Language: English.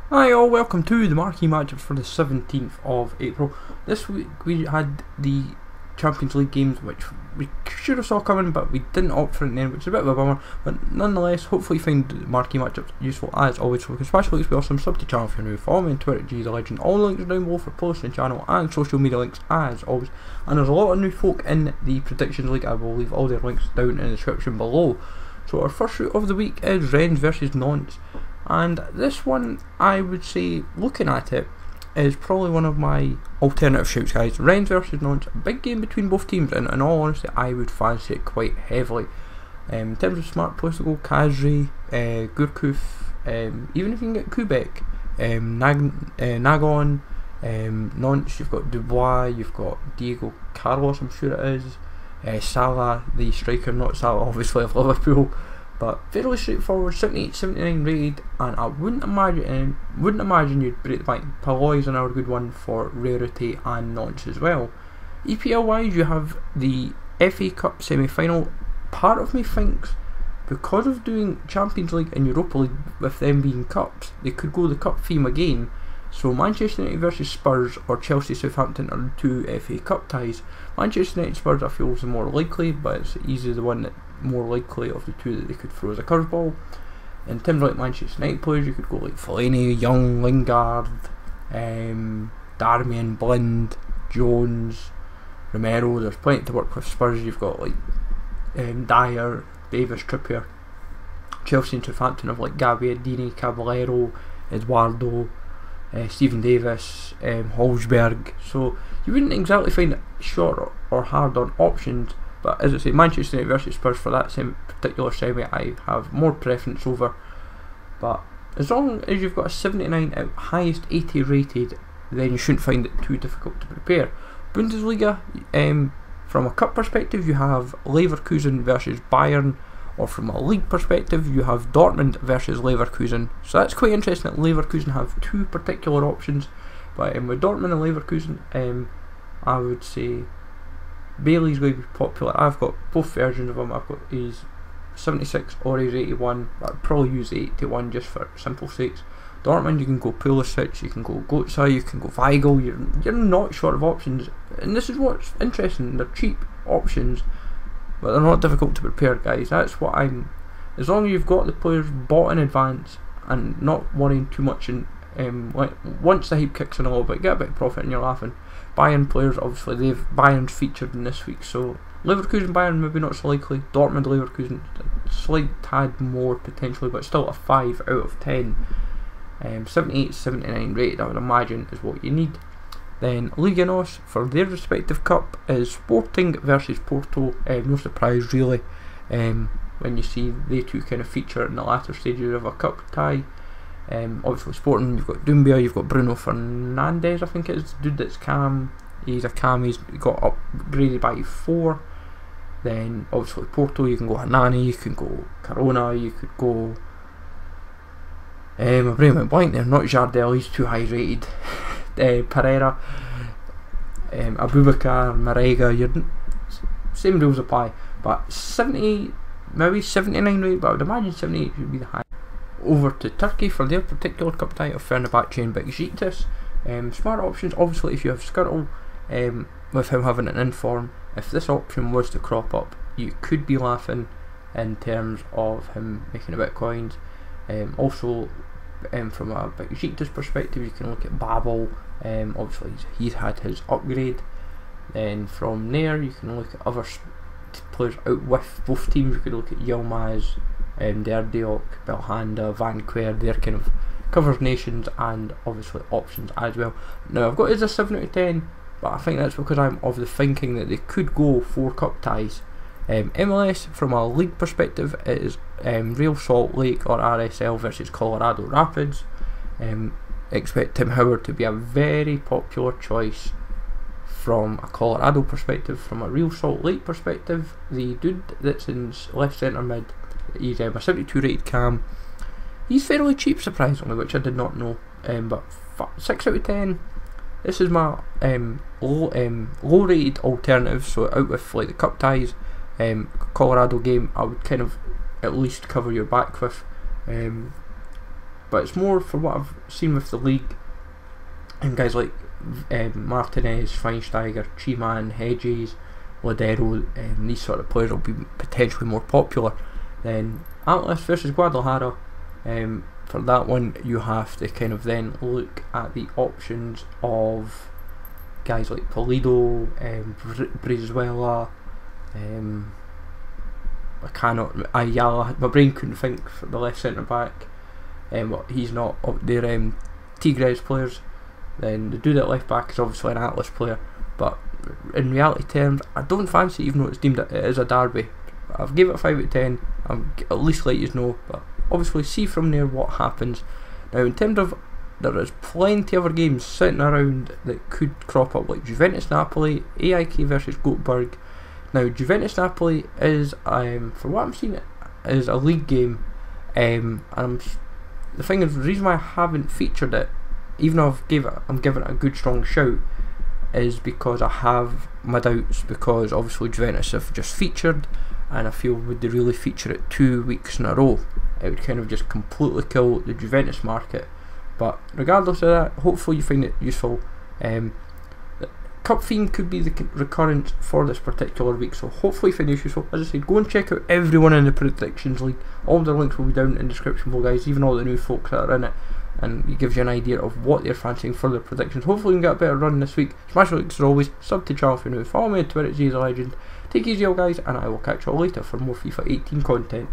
Hi all, welcome to the Marquee Matchups for the 17th of April. This week we had the Champions League games, which we should have saw coming, but we didn't opt for it then, which is a bit of a bummer. But nonetheless, hopefully you find the Marquee Matchups useful as always. So especially it's be awesome, sub to the channel if you're new, follow me on Twitter at GTheLegend. All the links are down below for posts and channel and social media links as always. And there's a lot of new folk in the Predictions League. I will leave all their links down in the description below. So our first shoot of the week is Rennes versus Nonce. And this one, I would say, looking at it, is probably one of my alternative shoots, guys. Rennes versus Nantes, a big game between both teams, and in all honesty, I would fancy it quite heavily. In terms of smart players to go, Kazri, Gurkuf, even if you can get Kubek, Nagon, Nantes, you've got Dubois, you've got Diego Carlos, I'm sure it is, Salah, the striker, not Salah, obviously, of Liverpool. But fairly straightforward, 78, 79 rated, and I wouldn't imagine you'd break the bank. Paloy is another good one for rarity and Nonce as well. EPL wise, you have the FA Cup semi-final. Part of me thinks, because of doing Champions League and Europa League with them being cups, they could go the cup theme again. So Manchester United versus Spurs or Chelsea Southampton are the two FA Cup ties. Manchester United Spurs I feel is the more likely, but it's easily the one that more likely of the two that they could throw as a curveball. In terms of like Manchester United players, you could go like Fellaini, Young, Lingard, Darmian, Blind, Jones, Romero. There's plenty to work with. Spurs, you've got like Dyer, Davis, Trippier. Chelsea and Southampton have like Gabbiadini, Caballero, Eduardo, Stephen Davis, Holsberg. So you wouldn't exactly find it short or hard on options. But as I say, Manchester United versus Spurs for that particular semi, I have more preference over. But as long as you've got a 79 out highest 80 rated, then you shouldn't find it too difficult to prepare. Bundesliga, from a cup perspective, you have Leverkusen versus Bayern, or from a league perspective, you have Dortmund versus Leverkusen. So that's quite interesting that Leverkusen have two particular options. But with Dortmund and Leverkusen, I would say Bailey's going to be popular. I've got both versions of him. I've got his 76 or his 81. I'd probably use the 81 just for simple sakes. Dortmund, you can go Pulisic, you can go Götze, you can go Weigl. You're not short of options, and this is what's interesting. They're cheap options, but they're not difficult to prepare, guys. That's what I'm. As long as you've got the players bought in advance and not worrying too much, and like once the hype kicks in a little bit, get a bit of profit and you're laughing. Bayern players, obviously, Bayern's featured in this week, so Leverkusen Bayern maybe not so likely. Dortmund Leverkusen a slight tad more potentially, but still a 5 out of 10. 78, 79 rated, I would imagine, is what you need. Then Liga MX for their respective cup is Sporting versus Porto. No surprise really when you see they two kind of feature in the latter stages of a cup tie. Obviously Sporting, you've got Doumbia, you've got Bruno Fernandes, I think it is, dude that's cam. He's a cam, he's got upgraded by 4. Then obviously Porto, you can go Hanani, you can go Corona, you could go my brain went blank there, not Jardel, he's too high rated. Pereira, Abubakar, Marega, same rules apply. But 70, maybe 79 rated, but I would imagine 78 would be the high. Over to Turkey for their particular cup tie of Fenerbahce and Besiktas. Smart options, obviously, if you have Skirtle, with him having an inform, if this option was to crop up, you could be laughing in terms of him making a bit of coins. Also, from a Besiktas perspective, you can look at Babel. Obviously, he's had his upgrade. Then from there, you can look at other players out with both teams. You could look at Yilmaz, Derdiok, Belhanda, Van Quer. They're kind of covers nations and obviously options as well. Now I've got it as a 7 out of 10, but I think that's because I'm of the thinking that they could go 4 cup ties. MLS from a league perspective is Real Salt Lake or RSL versus Colorado Rapids. Expect Tim Howard to be a very popular choice from a Colorado perspective. From a Real Salt Lake perspective, the dude that's in left centre mid, he's a 72 rated cam. He's fairly cheap, surprisingly, which I did not know. But 6 out of 10. This is my low rated alternative. So out with like the cup ties, Colorado game, I would kind of at least cover your back with. but it's more for what I've seen with the league, and guys like Martinez, Schweinsteiger, Chiman, Hedges, Ladero, these sort of players will be potentially more popular. Then Atlas versus Guadalajara, for that one you have to kind of then look at the options of guys like Pulido, Brizuela, Ayala. My brain couldn't think for the left centre back, but he's not up there. Tigres players. Then the dude at left back is obviously an Atlas player, but in reality terms, I don't fancy it, even though it's deemed it is a derby. I've gave it a 5 out of 10. I'll at least let you know, but obviously see from there what happens. Now, in terms of, there is plenty of other games sitting around that could crop up, like Juventus Napoli, AIK versus Goteborg. Now, Juventus Napoli is, for what I'm seeing, is a league game, and the thing is, the reason why I haven't featured it, even though I'm giving it a good strong shout, is because I have my doubts, because obviously Juventus have just featured, and I feel would they really feature it 2 weeks in a row, it would kind of just completely kill the Juventus market. But regardless of that, hopefully you find it useful. The cup theme could be the recurrence for this particular week, so hopefully you find it useful. As I said, go and check out everyone in the predictions league. All the links will be down in the description below, guys, even all the new folks that are in it, and it gives you an idea of what they're fancying for their predictions. Hopefully you can get a better run this week. Smash the links as always, sub to the channel if you're new, follow me on Twitter at ZZLegend. Take it easy all guys, and I will catch you all later for more FIFA 18 content.